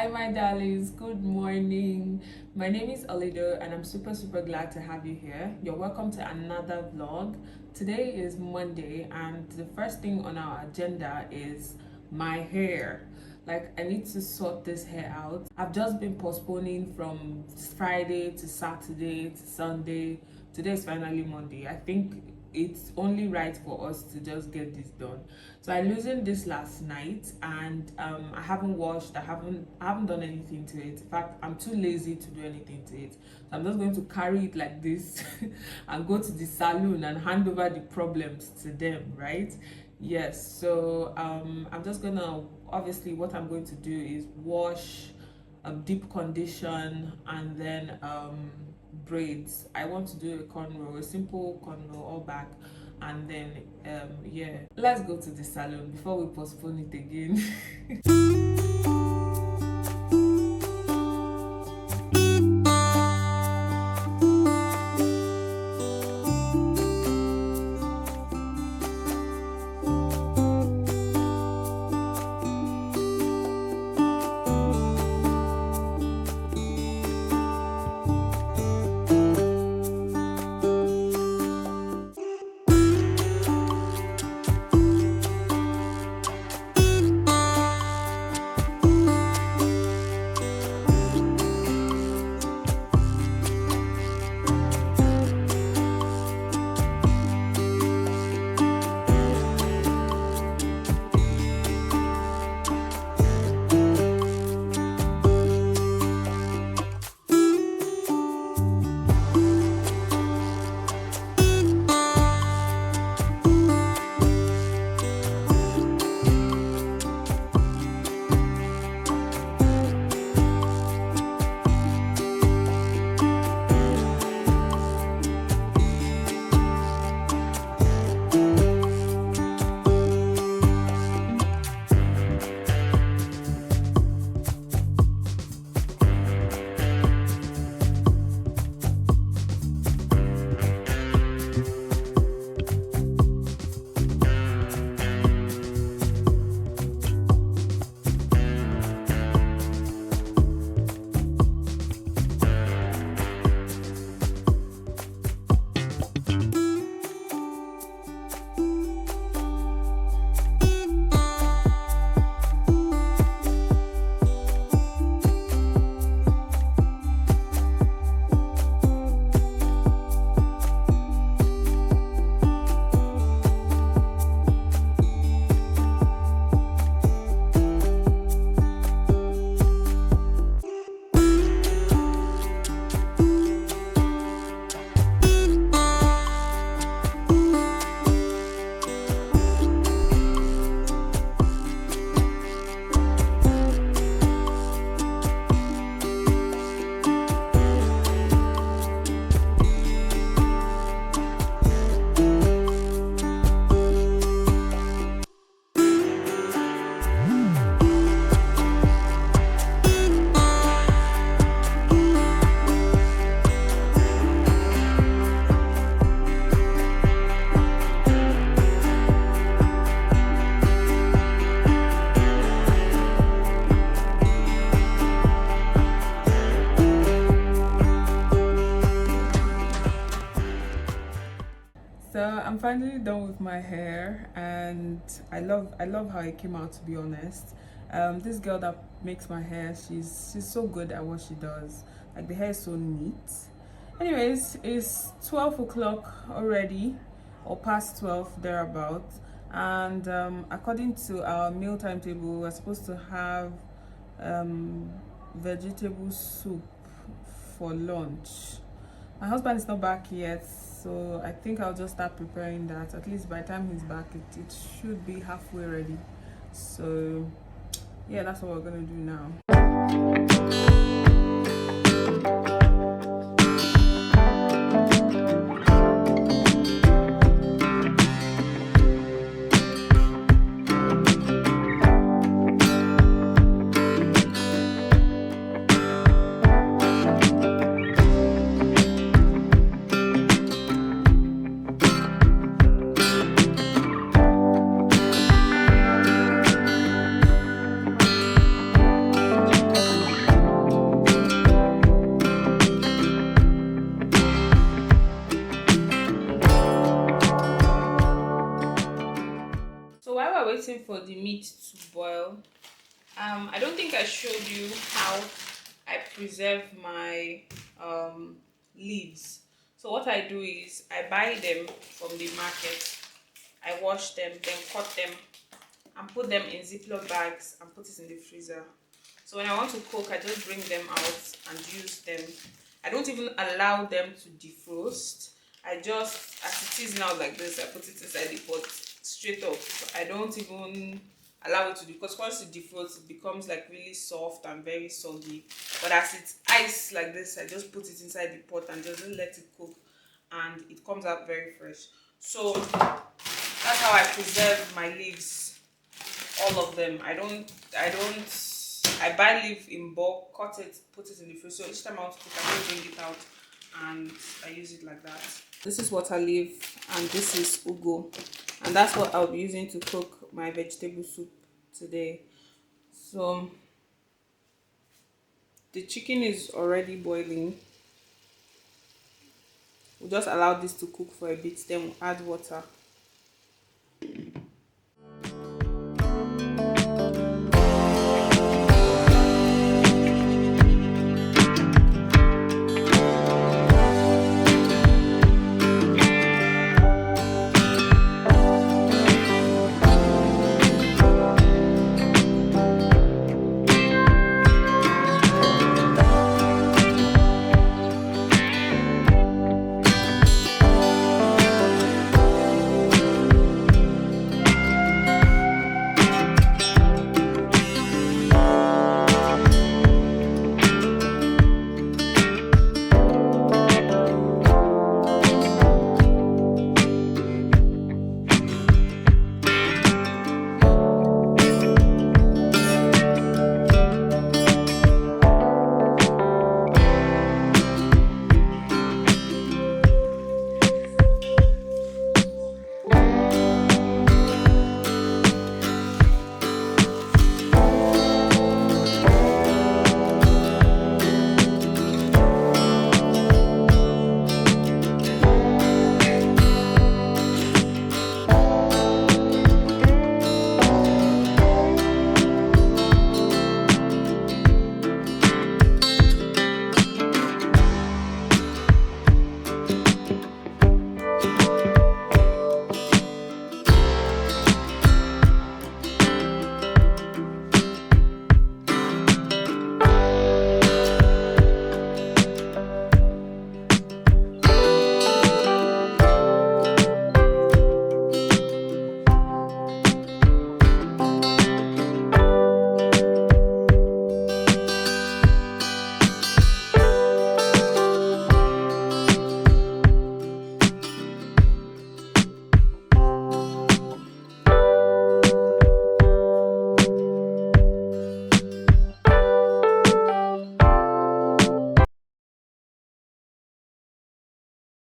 Hi my darlings, good morning. My name is Olaedo and I'm super glad to have you here. You're welcome to another vlog. Today is Monday and the first thing on our agenda is my hair. Like, I need to sort this hair out. I've just been postponing from Friday to Saturday to Sunday. Today is finally Monday. I think it's only right for us to just get this done. So I loosened this last night and I haven't washed. I haven't done anything to it. In fact, I'm too lazy to do anything to it. So I'm just going to carry it like this and go to the salon and hand over the problems to them, right? Yes. So I'm just gonna, obviously what I'm going to do is wash, deep condition, and then braids. I want to do a cornrow, a simple cornrow all back, and then yeah, let's go to the salon before we postpone it again. So I'm finally done with my hair and I love how it came out, to be honest. This girl that makes my hair, she's so good at what she does. Like, the hair is so neat. Anyways, it's 12 o'clock already, or past 12 thereabout, and according to our meal timetable, we're supposed to have vegetable soup for lunch. My husband is not back yet, so I think I'll just start preparing that. At least by the time he's back, it should be halfway ready. So yeah, that's what we're gonna do now. waiting for the meat to boil. I don't think I showed you how I preserve my leaves. So what I do is I buy them from the market, I wash them, then cut them and put them in Ziploc bags and put it in the freezer. So when I want to cook, I just bring them out and use them. I don't even allow them to defrost. I just, as it is now like this, I put it inside the pot straight up. I don't even allow it to, because once it defrosts, it becomes like really soft and very soggy. But as it's ice like this, I just put it inside the pot and just let it cook, and it comes out very fresh. So that's how I preserve my leaves, all of them. I buy leaf in bulk, cut it, put it in the fridge. So each time I want to cook, I just bring it out and I use it like that. This is water leaf and this is ugu, and that's what I'll be using to cook my vegetable soup today. So the chicken is already boiling. We'll just allow this to cook for a bit, then we'll add water.